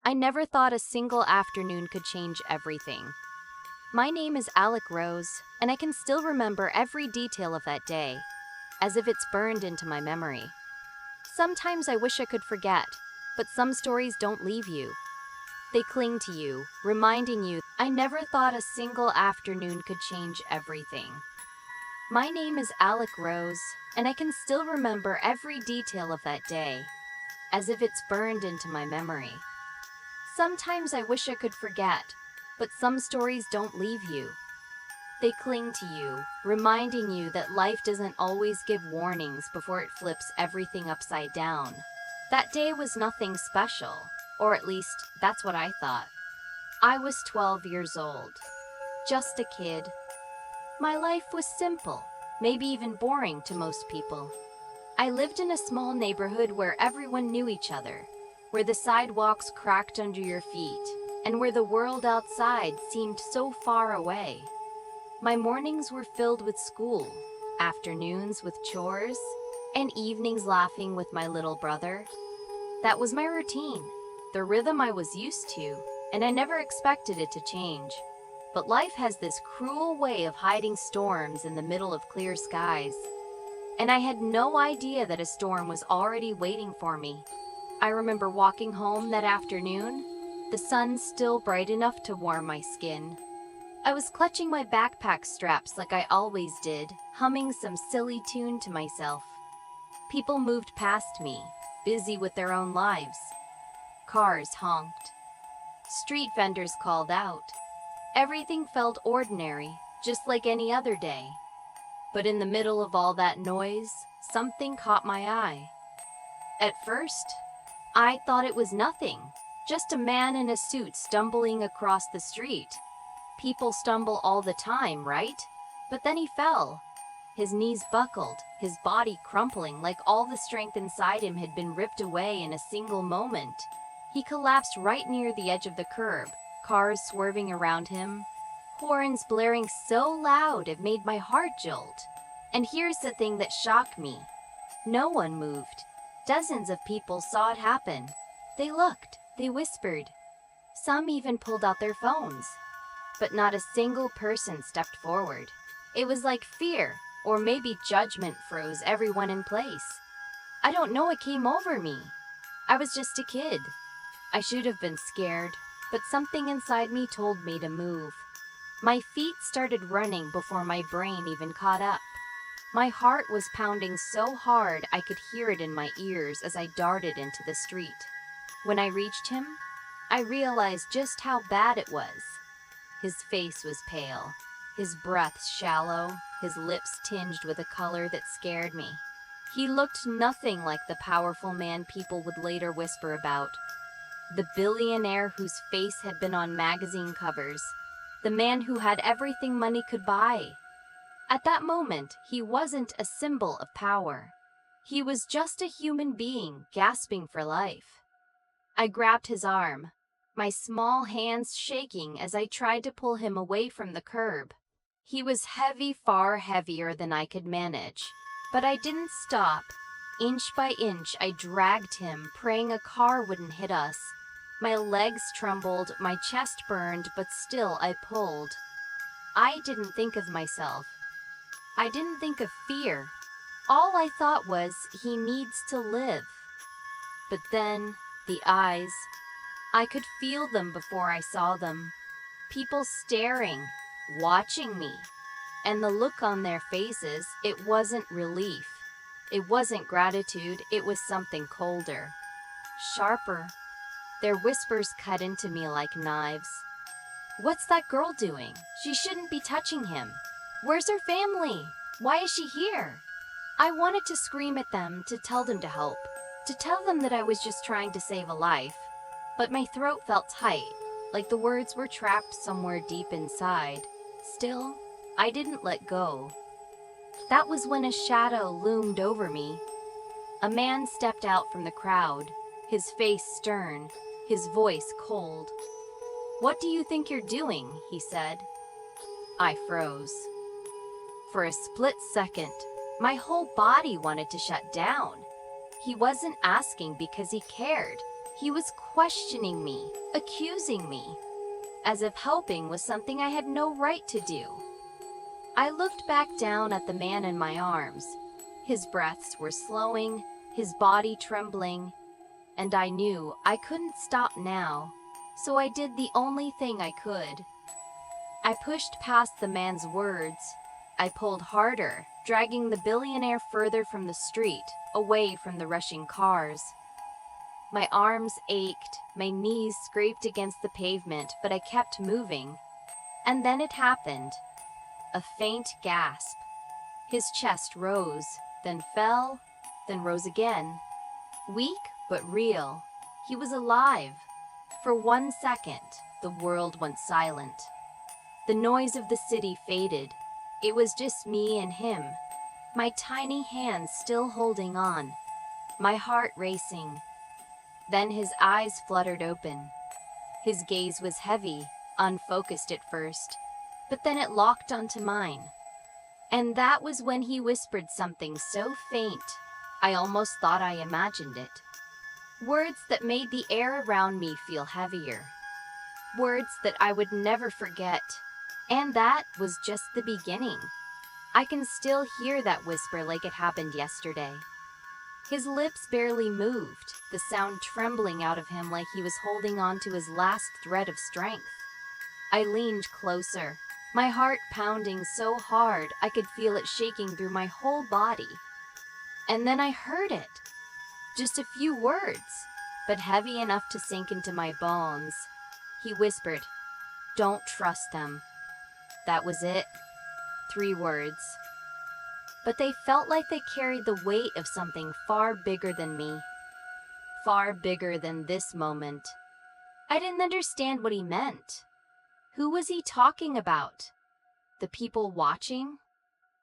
I never thought a single afternoon could change everything. My name is Alec Rose, and I can still remember every detail of that day, as if it's burned into my memory. Sometimes I wish I could forget, but some stories don't leave you. They cling to you, reminding you, I never thought a single afternoon could change everything. My name is Alec Rose, and I can still remember every detail of that day, as if it's burned into my memory. Sometimes I wish I could forget, but some stories don't leave you. They cling to you, reminding you that life doesn't always give warnings before it flips everything upside down. That day was nothing special, or at least that's what I thought. I was 12 years old, just a kid. My life was simple, maybe even boring to most people. I lived in a small neighborhood where everyone knew each other, where the sidewalks cracked under your feet, and where the world outside seemed so far away. My mornings were filled with school, afternoons with chores, and evenings laughing with my little brother. That was my routine, the rhythm I was used to, and I never expected it to change. But life has this cruel way of hiding storms in the middle of clear skies. And I had no idea that a storm was already waiting for me. I remember walking home that afternoon, the sun still bright enough to warm my skin. I was clutching my backpack straps like I always did, humming some silly tune to myself. People moved past me, busy with their own lives. Cars honked. Street vendors called out. Everything felt ordinary, just like any other day. But in the middle of all that noise, something caught my eye. At first, I thought it was nothing, just a man in a suit stumbling across the street. People stumble all the time, right? But then he fell. His knees buckled, his body crumpling like all the strength inside him had been ripped away in a single moment. He collapsed right near the edge of the curb, cars swerving around him, horns blaring so loud it made my heart jolt. And here's the thing that shocked me. No one moved. Dozens of people saw it happen. They looked, they whispered. Some even pulled out their phones. But not a single person stepped forward. It was like fear, or maybe judgment, froze everyone in place. I don't know what came over me. I was just a kid. I should have been scared, but something inside me told me to move. My feet started running before my brain even caught up. My heart was pounding so hard I could hear it in my ears as I darted into the street. When I reached him, I realized just how bad it was. His face was pale, his breath shallow, his lips tinged with a color that scared me. He looked nothing like the powerful man people would later whisper about. The billionaire whose face had been on magazine covers. The man who had everything money could buy. At that moment, he wasn't a symbol of power. He was just a human being gasping for life. I grabbed his arm, my small hands shaking as I tried to pull him away from the curb. He was heavy, far heavier than I could manage. But I didn't stop. Inch by inch, I dragged him, praying a car wouldn't hit us. My legs trembled, my chest burned, but still I pulled. I didn't think of myself. I didn't think of fear. All I thought was, he needs to live. But then, the eyes. I could feel them before I saw them. People staring, watching me. And the look on their faces, it wasn't relief. It wasn't gratitude, it was something colder. Sharper. Their whispers cut into me like knives. What's that girl doing? She shouldn't be touching him. Where's her family? Why is she here? I wanted to scream at them, to tell them to help, to tell them that I was just trying to save a life. But my throat felt tight, like the words were trapped somewhere deep inside. Still, I didn't let go. That was when a shadow loomed over me. A man stepped out from the crowd, his face stern, his voice cold. "What do you think you're doing?" he said. I froze. For a split second, my whole body wanted to shut down. He wasn't asking because he cared. He was questioning me, accusing me, as if helping was something I had no right to do. I looked back down at the man in my arms. His breaths were slowing, his body trembling, and I knew I couldn't stop now, so I did the only thing I could. I pushed past the man's words. I pulled harder, dragging the billionaire further from the street, away from the rushing cars. My arms ached, my knees scraped against the pavement, but I kept moving. And then it happened. A faint gasp. His chest rose, then fell, then rose again. Weak, but real. He was alive. For 1 second, the world went silent. The noise of the city faded. It was just me and him. My tiny hands still holding on. My heart racing. Then his eyes fluttered open. His gaze was heavy, unfocused at first, but then it locked onto mine. And that was when he whispered something so faint, I almost thought I imagined it. Words that made the air around me feel heavier. Words that I would never forget. And that was just the beginning. I can still hear that whisper like it happened yesterday. His lips barely moved, the sound trembling out of him like he was holding on to his last thread of strength. I leaned closer, my heart pounding so hard I could feel it shaking through my whole body. And then I heard it. Just a few words, but heavy enough to sink into my bones. He whispered, "Don't trust them." That was it. 3 words. But they felt like they carried the weight of something far bigger than me. Far bigger than this moment. I didn't understand what he meant. Who was he talking about? The people watching?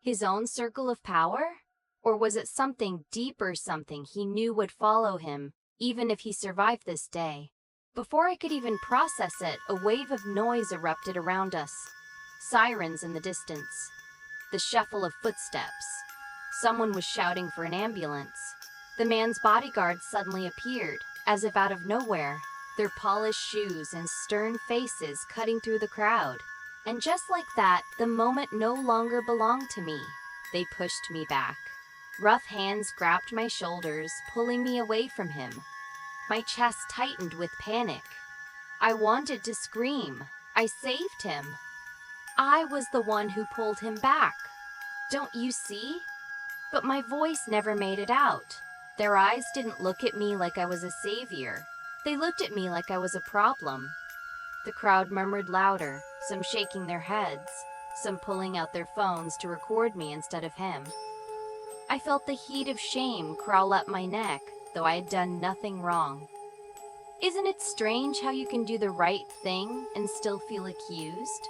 His own circle of power? Or was it something deeper, something he knew would follow him, even if he survived this day? Before I could even process it, a wave of noise erupted around us. Sirens in the distance. The shuffle of footsteps. Someone was shouting for an ambulance. The man's bodyguards suddenly appeared, as if out of nowhere, their polished shoes and stern faces cutting through the crowd. And just like that, the moment no longer belonged to me. They pushed me back. Rough hands grabbed my shoulders, pulling me away from him. My chest tightened with panic. I wanted to scream. I saved him. I was the one who pulled him back. Don't you see? But my voice never made it out. Their eyes didn't look at me like I was a savior. They looked at me like I was a problem. The crowd murmured louder, some shaking their heads, some pulling out their phones to record me instead of him. I felt the heat of shame crawl up my neck, though I had done nothing wrong. Isn't it strange how you can do the right thing and still feel accused?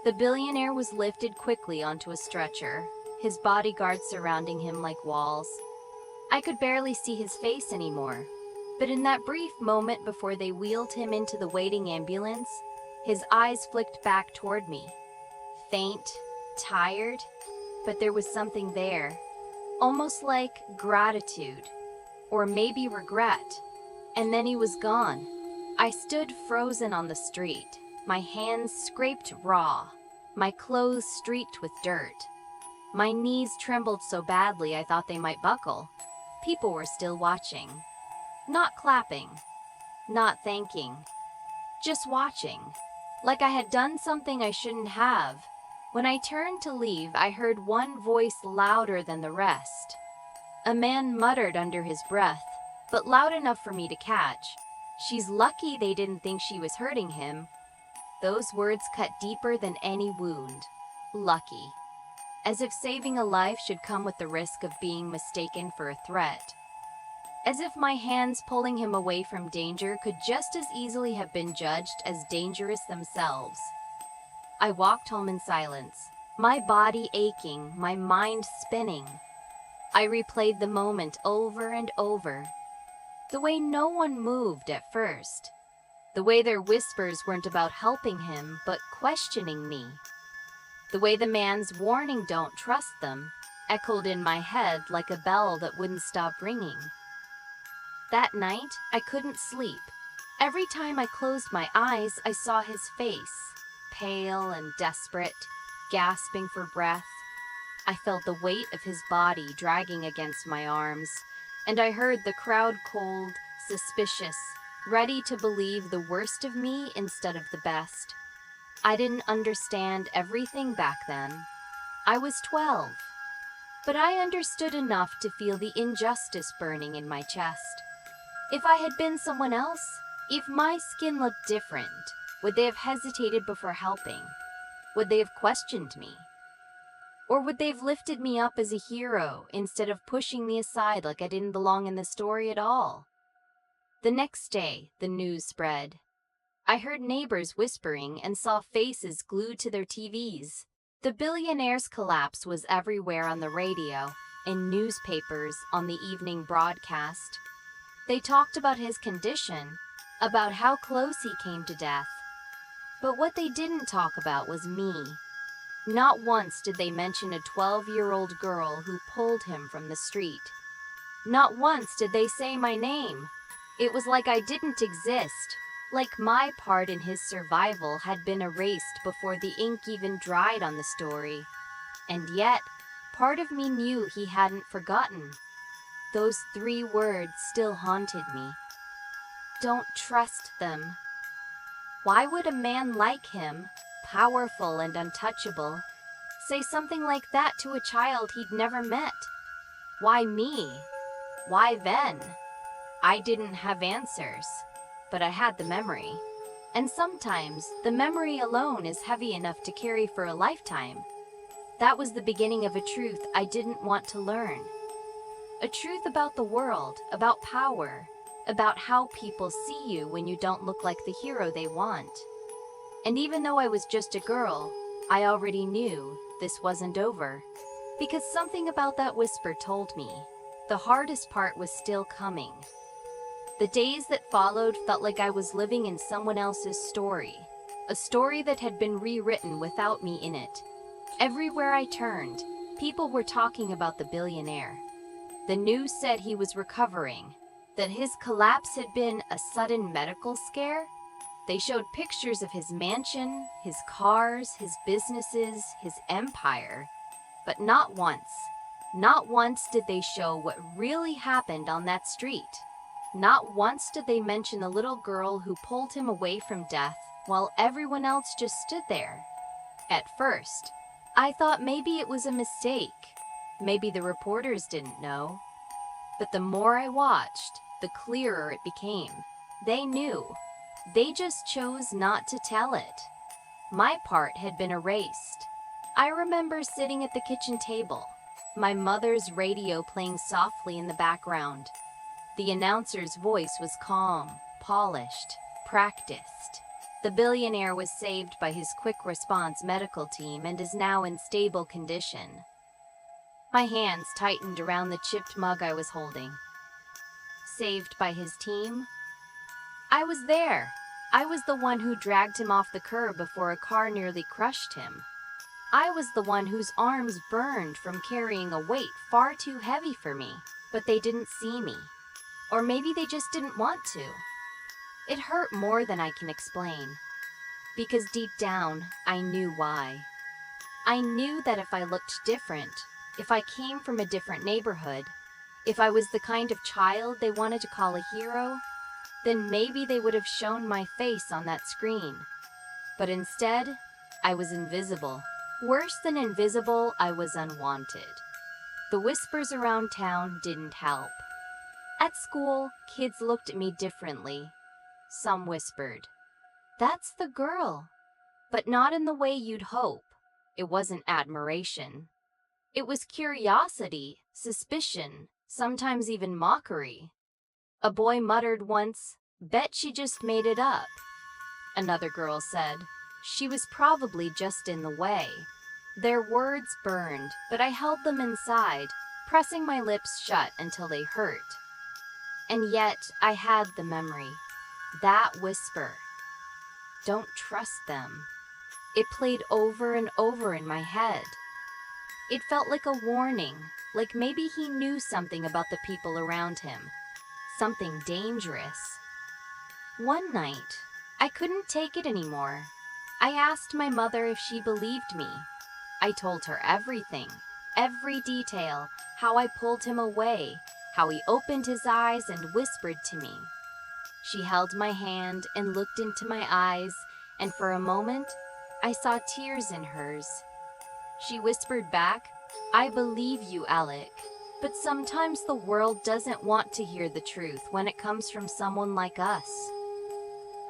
The billionaire was lifted quickly onto a stretcher, his bodyguards surrounding him like walls. I could barely see his face anymore, but in that brief moment before they wheeled him into the waiting ambulance, his eyes flicked back toward me. Faint, tired, but there was something there, almost like gratitude, or maybe regret. And then he was gone. I stood frozen on the street, my hands scraped raw, my clothes streaked with dirt. My knees trembled so badly I thought they might buckle. People were still watching. Not clapping, not thanking, just watching, like I had done something I shouldn't have. When I turned to leave, I heard one voice louder than the rest. A man muttered under his breath, but loud enough for me to catch. "She's lucky they didn't think she was hurting him." Those words cut deeper than any wound. Lucky. As if saving a life should come with the risk of being mistaken for a threat. As if my hands pulling him away from danger could just as easily have been judged as dangerous themselves. I walked home in silence, my body aching, my mind spinning. I replayed the moment over and over. The way no one moved at first. The way their whispers weren't about helping him, but questioning me. The way the man's warning, "Don't trust them," echoed in my head like a bell that wouldn't stop ringing. That night, I couldn't sleep. Every time I closed my eyes, I saw his face, pale and desperate, gasping for breath. I felt the weight of his body dragging against my arms, and I heard the crowd cold, suspicious, ready to believe the worst of me instead of the best. I didn't understand everything back then. I was 12. But I understood enough to feel the injustice burning in my chest. If I had been someone else, if my skin looked different, would they have hesitated before helping? Would they have questioned me? Or would they have lifted me up as a hero instead of pushing me aside like I didn't belong in the story at all? The next day, the news spread. I heard neighbors whispering and saw faces glued to their TVs. The billionaire's collapse was everywhere on the radio, in newspapers, on the evening broadcast. They talked about his condition, about how close he came to death. But what they didn't talk about was me. Not once did they mention a 12-year-old girl who pulled him from the street. Not once did they say my name. It was like I didn't exist, like my part in his survival had been erased before the ink even dried on the story. And yet, part of me knew he hadn't forgotten. Those 3 words still haunted me. Don't trust them. Why would a man like him, powerful and untouchable, say something like that to a child he'd never met? Why me? Why then? I didn't have answers, but I had the memory. And sometimes, the memory alone is heavy enough to carry for a lifetime. That was the beginning of a truth I didn't want to learn. A truth about the world, about power, about how people see you when you don't look like the hero they want. And even though I was just a girl, I already knew this wasn't over. Because something about that whisper told me the hardest part was still coming. The days that followed felt like I was living in someone else's story, a story that had been rewritten without me in it. Everywhere I turned, people were talking about the billionaire. The news said he was recovering, that his collapse had been a sudden medical scare. They showed pictures of his mansion, his cars, his businesses, his empire. But not once did they show what really happened on that street. Not once did they mention the little girl who pulled him away from death while everyone else just stood there. At first, I thought maybe it was a mistake. Maybe the reporters didn't know. But the more I watched, the clearer it became. They knew. They just chose not to tell it. My part had been erased. I remember sitting at the kitchen table, my mother's radio playing softly in the background. The announcer's voice was calm, polished, practiced. The billionaire was saved by his quick response medical team and is now in stable condition. My hands tightened around the chipped mug I was holding. Saved by his team? I was there. I was the one who dragged him off the curb before a car nearly crushed him. I was the one whose arms burned from carrying a weight far too heavy for me, but they didn't see me. Or maybe they just didn't want to. It hurt more than I can explain. Because deep down, I knew why. I knew that if I looked different, if I came from a different neighborhood, if I was the kind of child they wanted to call a hero, then maybe they would have shown my face on that screen. But instead, I was invisible. Worse than invisible, I was unwanted. The whispers around town didn't help. At school, kids looked at me differently. Some whispered, "That's the girl." But not in the way you'd hope. It wasn't admiration. It was curiosity, suspicion, sometimes even mockery. A boy muttered once, "Bet she just made it up." Another girl said, "She was probably just in the way." Their words burned, but I held them inside, pressing my lips shut until they hurt. And yet, I had the memory. That whisper. Don't trust them. It played over and over in my head. It felt like a warning, like maybe he knew something about the people around him. something dangerous. One night, I couldn't take it anymore. I asked my mother if she believed me. I told her everything, every detail, how I pulled him away, how he opened his eyes and whispered to me. She held my hand and looked into my eyes, and for a moment, I saw tears in hers. She whispered back, "I believe you, Alec, but sometimes the world doesn't want to hear the truth when it comes from someone like us."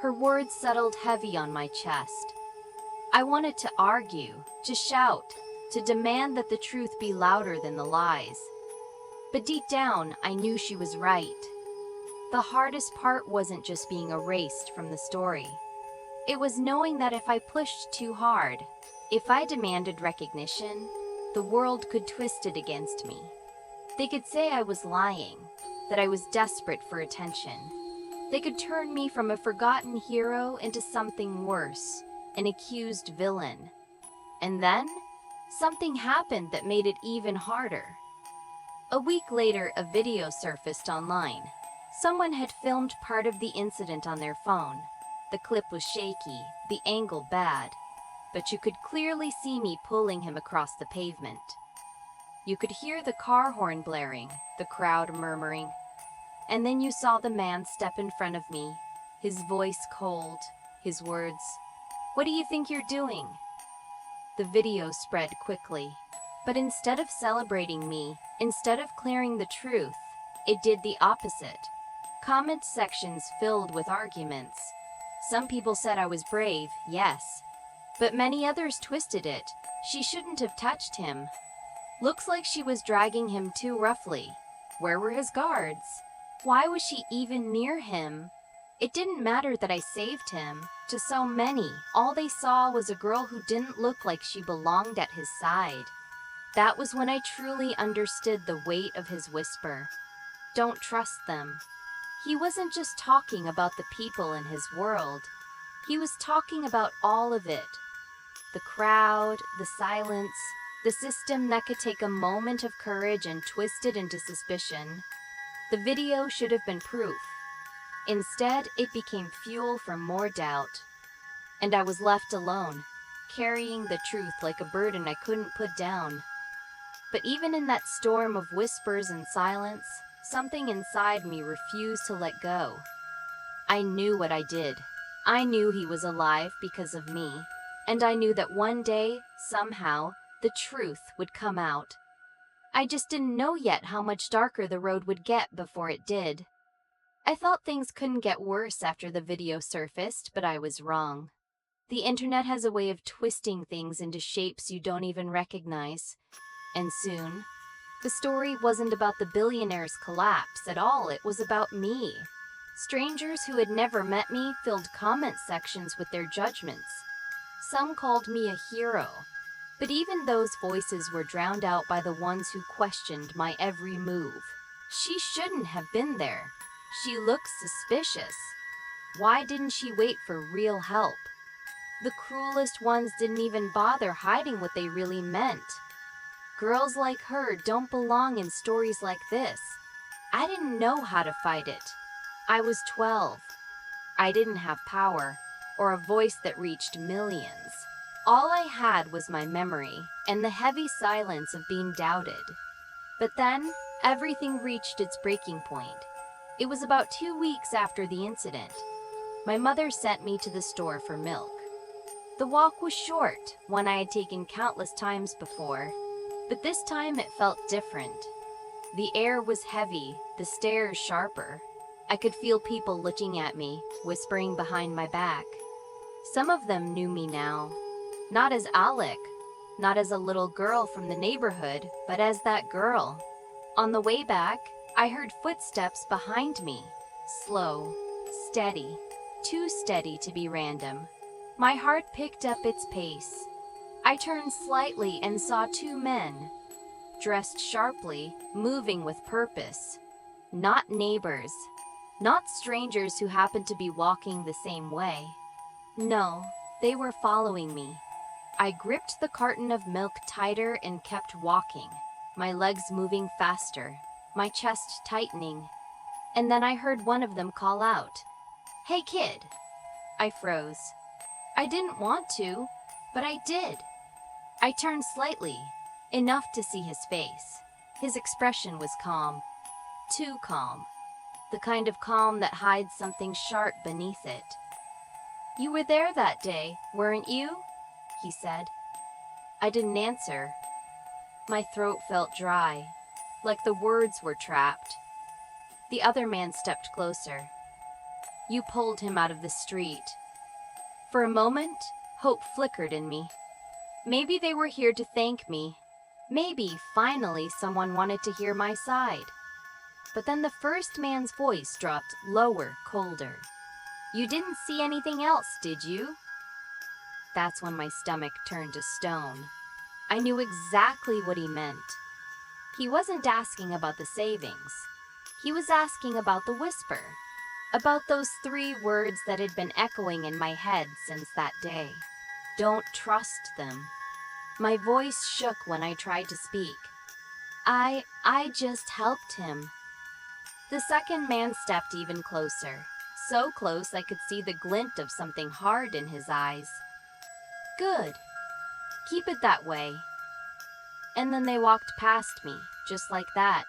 Her words settled heavy on my chest. I wanted to argue, to shout, to demand that the truth be louder than the lies. But deep down, I knew she was right. The hardest part wasn't just being erased from the story. It was knowing that if I pushed too hard, if I demanded recognition, the world could twist it against me. They could say I was lying, that I was desperate for attention. They could turn me from a forgotten hero into something worse, an accused villain. And then, something happened that made it even harder. A week later, a video surfaced online. Someone had filmed part of the incident on their phone. The clip was shaky, the angle bad, but you could clearly see me pulling him across the pavement. You could hear the car horn blaring, the crowd murmuring, and then you saw the man step in front of me, his voice cold, his words, "What do you think you're doing?" The video spread quickly, but instead of celebrating me, instead of clearing the truth, it did the opposite. Comment sections filled with arguments. Some people said I was brave, yes, but many others twisted it. She shouldn't have touched him. Looks like she was dragging him too roughly. Where were his guards? Why was she even near him? It didn't matter that I saved him. To so many, all they saw was a girl who didn't look like she belonged at his side. That was when I truly understood the weight of his whisper. Don't trust them. He wasn't just talking about the people in his world. He was talking about all of it. The crowd, the silence, the system that could take a moment of courage and twist it into suspicion. The video should have been proof. Instead, it became fuel for more doubt. And I was left alone, carrying the truth like a burden I couldn't put down. But even in that storm of whispers and silence, something inside me refused to let go. I knew what I did. I knew he was alive because of me. And I knew that one day, somehow, the truth would come out. I just didn't know yet how much darker the road would get before it did. I thought things couldn't get worse after the video surfaced, but I was wrong. The internet has a way of twisting things into shapes you don't even recognize. And soon, the story wasn't about the billionaire's collapse at all, it was about me. Strangers who had never met me filled comment sections with their judgments. Some called me a hero, but even those voices were drowned out by the ones who questioned my every move. She shouldn't have been there. She looked suspicious. Why didn't she wait for real help? The cruelest ones didn't even bother hiding what they really meant. Girls like her don't belong in stories like this. I didn't know how to fight it. I was 12. I didn't have power, or a voice that reached millions. All I had was my memory, and the heavy silence of being doubted. But then, everything reached its breaking point. It was about 2 weeks after the incident. My mother sent me to the store for milk. The walk was short, one I had taken countless times before, but this time it felt different. The air was heavy, the stares sharper. I could feel people looking at me, whispering behind my back. Some of them knew me now. Not as Alec, not as a little girl from the neighborhood, but as that girl. On the way back, I heard footsteps behind me. Slow, steady, too steady to be random. My heart picked up its pace. I turned slightly and saw 2 men, dressed sharply, moving with purpose. Not neighbors, not strangers who happened to be walking the same way. No, they were following me. I gripped the carton of milk tighter and kept walking, my legs moving faster, my chest tightening. And then I heard one of them call out, "Hey kid!" I froze. I didn't want to, but I did. I turned slightly, enough to see his face. His expression was calm. Too calm. The kind of calm that hides something sharp beneath it. "You were there that day, weren't you?" he said. I didn't answer. My throat felt dry, like the words were trapped. The other man stepped closer. "You pulled him out of the street." For a moment, hope flickered in me. Maybe they were here to thank me. Maybe, finally, someone wanted to hear my side. But then the first man's voice dropped lower, colder. "You didn't see anything else, did you?" That's when my stomach turned to stone. I knew exactly what he meant. He wasn't asking about the savings. He was asking about the whisper. About those 3 words that had been echoing in my head since that day. Don't trust them. My voice shook when I tried to speak. I just helped him." The second man stepped even closer. So close I could see the glint of something hard in his eyes. "Good. Keep it that way." And then they walked past me, just like that,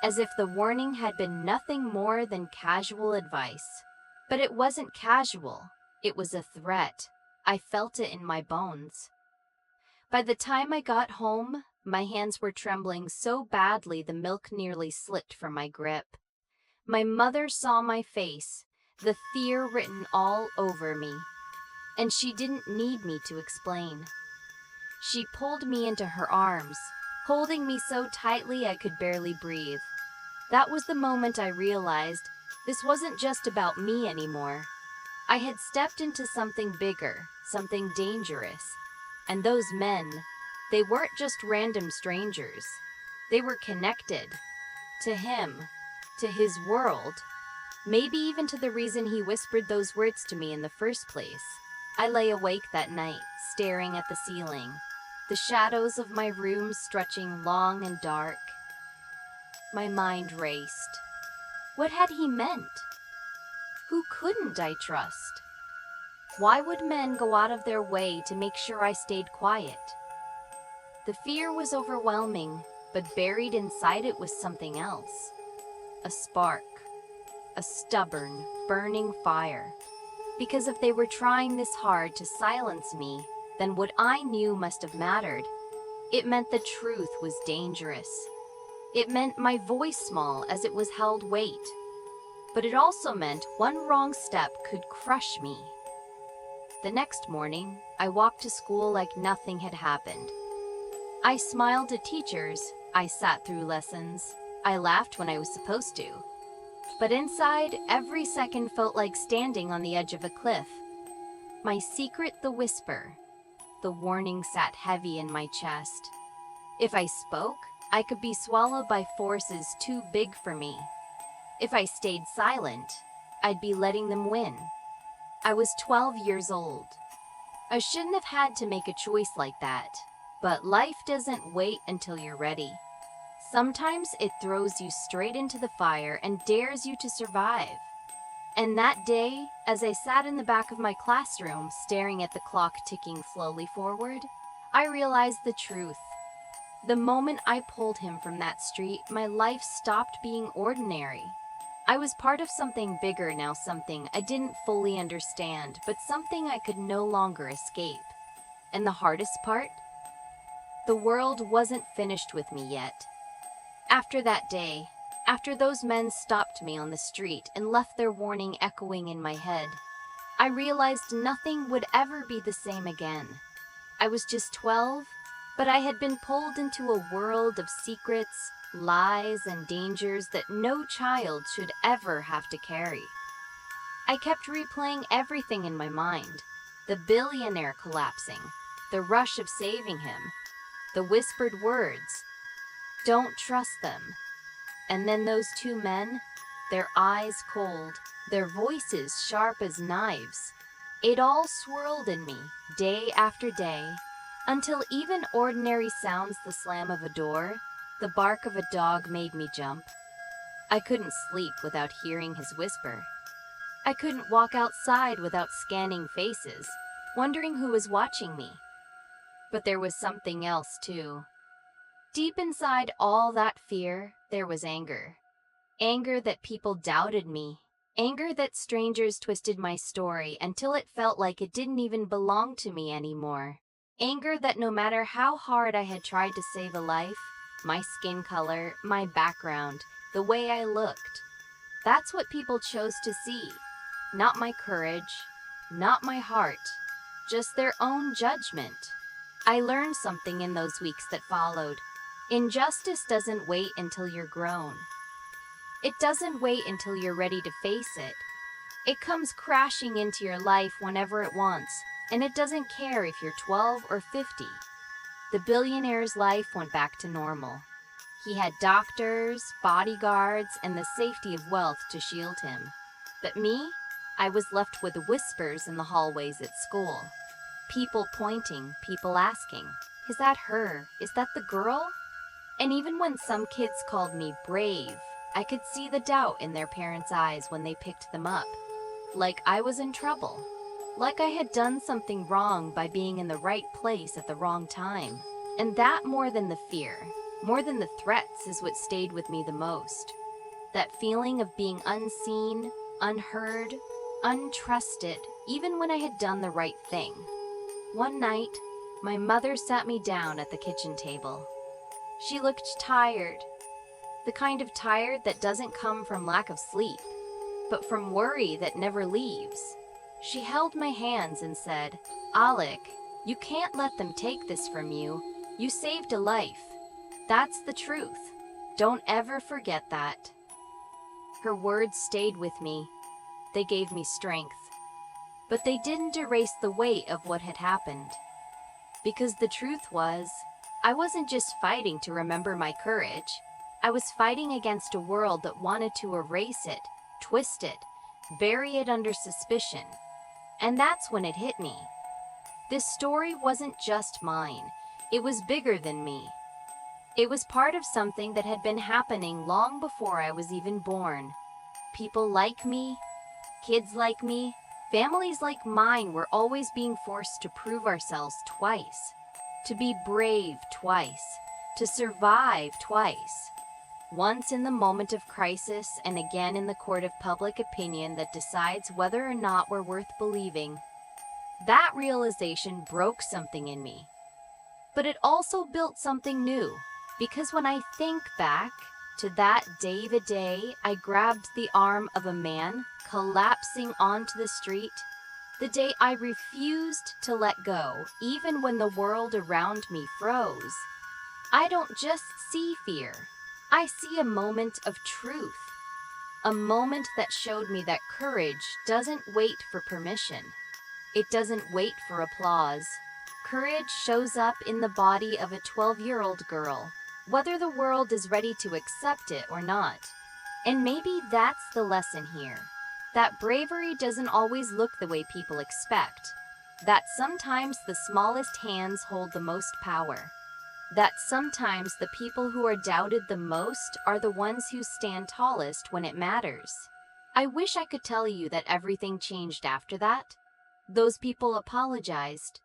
as if the warning had been nothing more than casual advice. But it wasn't casual. It was a threat. I felt it in my bones. By the time I got home, my hands were trembling so badly the milk nearly slipped from my grip. My mother saw my face, the fear written all over me. And she didn't need me to explain. She pulled me into her arms, holding me so tightly I could barely breathe. That was the moment I realized this wasn't just about me anymore. I had stepped into something bigger, something dangerous. And those men, they weren't just random strangers. They were connected. To him, to his world, maybe even to the reason he whispered those words to me in the first place. I lay awake that night, staring at the ceiling, the shadows of my room stretching long and dark. My mind raced. What had he meant? Who couldn't I trust? Why would men go out of their way to make sure I stayed quiet? The fear was overwhelming, but buried inside it was something else. A spark. A stubborn, burning fire. Because if they were trying this hard to silence me, then what I knew must have mattered. It meant the truth was dangerous. It meant my voice small as it was held weight. But it also meant one wrong step could crush me. The next morning, I walked to school like nothing had happened. I smiled at teachers, I sat through lessons, I laughed when I was supposed to. But inside, every second felt like standing on the edge of a cliff. My secret, the whisper. The warning sat heavy in my chest. If I spoke, I could be swallowed by forces too big for me. If I stayed silent, I'd be letting them win. I was 12 years old. I shouldn't have had to make a choice like that. But life doesn't wait until you're ready. Sometimes it throws you straight into the fire and dares you to survive. And that day, as I sat in the back of my classroom staring at the clock ticking slowly forward, I realized the truth. The moment I pulled him from that street, my life stopped being ordinary. I was part of something bigger now, something I didn't fully understand, but something I could no longer escape. And the hardest part? The world wasn't finished with me yet. After that day, after those men stopped me on the street and left their warning echoing in my head, I realized nothing would ever be the same again. I was just 12, but I had been pulled into a world of secrets, lies, and dangers that no child should ever have to carry. I kept replaying everything in my mind. The billionaire collapsing, the rush of saving him, the whispered words, "Don't trust them." And then those 2 men, their eyes cold, their voices sharp as knives. It all swirled in me, day after day, until even ordinary sounds, the slam of a door, the bark of a dog, made me jump. I couldn't sleep without hearing his whisper. I couldn't walk outside without scanning faces, wondering who was watching me. But there was something else too. Deep inside all that fear, there was anger. Anger that people doubted me. Anger that strangers twisted my story until it felt like it didn't even belong to me anymore. Anger that no matter how hard I had tried to save a life, my skin color, my background, the way I looked, that's what people chose to see. Not my courage, not my heart, just their own judgment. I learned something in those weeks that followed. Injustice doesn't wait until you're grown. It doesn't wait until you're ready to face it. It comes crashing into your life whenever it wants, and it doesn't care if you're 12 or 50. The billionaire's life went back to normal. He had doctors, bodyguards, and the safety of wealth to shield him. But me? I was left with whispers in the hallways at school. People pointing, people asking, "Is that her? Is that the girl?" And even when some kids called me brave, I could see the doubt in their parents' eyes when they picked them up. Like I was in trouble. Like I had done something wrong by being in the right place at the wrong time. And that, more than the fear, more than the threats, is what stayed with me the most. That feeling of being unseen, unheard, untrusted, even when I had done the right thing. One night, my mother sat me down at the kitchen table. She looked tired. The kind of tired that doesn't come from lack of sleep, but from worry that never leaves. She held my hands and said, "Alec, you can't let them take this from you. You saved a life. That's the truth. Don't ever forget that." Her words stayed with me. They gave me strength. But they didn't erase the weight of what had happened. Because the truth was, I wasn't just fighting to remember my courage. I was fighting against a world that wanted to erase it, twist it, bury it under suspicion. And that's when it hit me. This story wasn't just mine. It was bigger than me. It was part of something that had been happening long before I was even born. People like me, kids like me, families like mine were always being forced to prove ourselves twice. To be brave twice. To survive twice. Once in the moment of crisis, and again in the court of public opinion that decides whether or not we're worth believing. That realization broke something in me. But it also built something new, because when I think back to that day the day I grabbed the arm of a man collapsing onto the street, the day I refused to let go, even when the world around me froze, I don't just see fear. I see a moment of truth. A moment that showed me that courage doesn't wait for permission. It doesn't wait for applause. Courage shows up in the body of a 12-year-old girl, whether the world is ready to accept it or not. And maybe that's the lesson here. That bravery doesn't always look the way people expect. That sometimes the smallest hands hold the most power. That sometimes the people who are doubted the most are the ones who stand tallest when it matters. I wish I could tell you that everything changed after that. Those people apologized,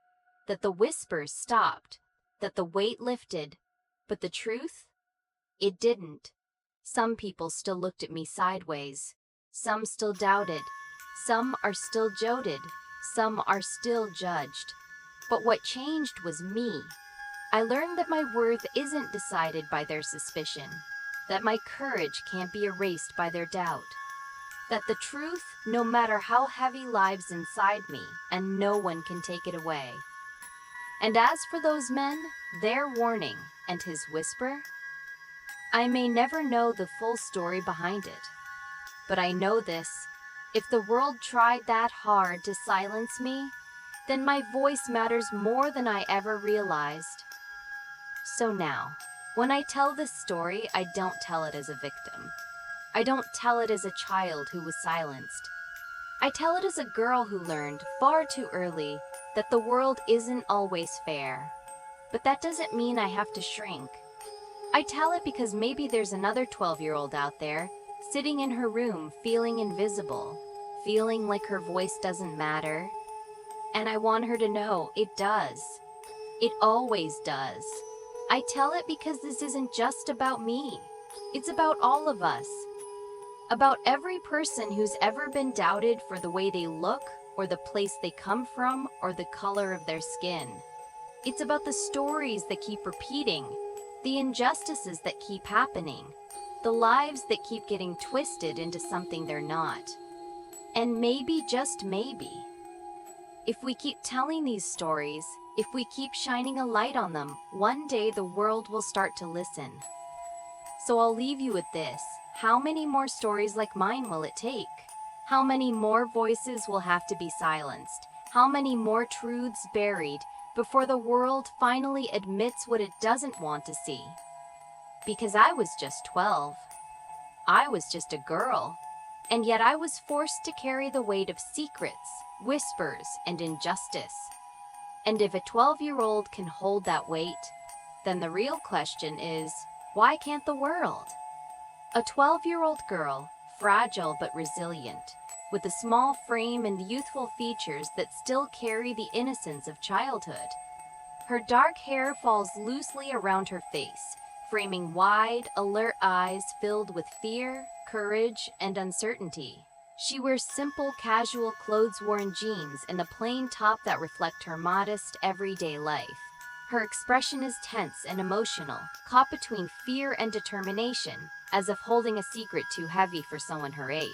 that the whispers stopped, that the weight lifted, but the truth? It didn't. Some people still looked at me sideways. Some still doubted. Some are still jilted. Some are still judged. But what changed was me. I learned that my worth isn't decided by their suspicion, that my courage can't be erased by their doubt, that the truth, no matter how heavy, lives inside me, and no one can take it away. And as for those men, their warning, and his whisper, I may never know the full story behind it, but I know this: if the world tried that hard to silence me, then my voice matters more than I ever realized. So now, when I tell this story, I don't tell it as a victim. I don't tell it as a child who was silenced. I tell it as a girl who learned, far too early, that the world isn't always fair. But that doesn't mean I have to shrink. I tell it because maybe there's another 12-year-old out there, sitting in her room feeling invisible, feeling like her voice doesn't matter. And I want her to know it does. It always does. I tell it because this isn't just about me. It's about all of us. About every person who's ever been doubted for the way they look, or the place they come from, or the color of their skin. It's about the stories that keep repeating, the injustices that keep happening, the lives that keep getting twisted into something they're not. And maybe, just maybe, if we keep telling these stories, if we keep shining a light on them, one day the world will start to listen. So I'll leave you with this. How many more stories like mine will it take? How many more voices will have to be silenced? How many more truths buried before the world finally admits what it doesn't want to see? Because I was just 12. I was just a girl. And yet I was forced to carry the weight of secrets, whispers, and injustice. And if a 12-year-old can hold that weight, then the real question is, why can't the world? A 12-year-old girl, fragile but resilient, with a small frame and youthful features that still carry the innocence of childhood. Her dark hair falls loosely around her face, framing wide, alert eyes filled with fear, courage, and uncertainty. She wears simple, casual clothes-worn jeans and a plain top that reflect her modest, everyday life. Her expression is tense and emotional, caught between fear and determination, as if holding a secret too heavy for someone her age.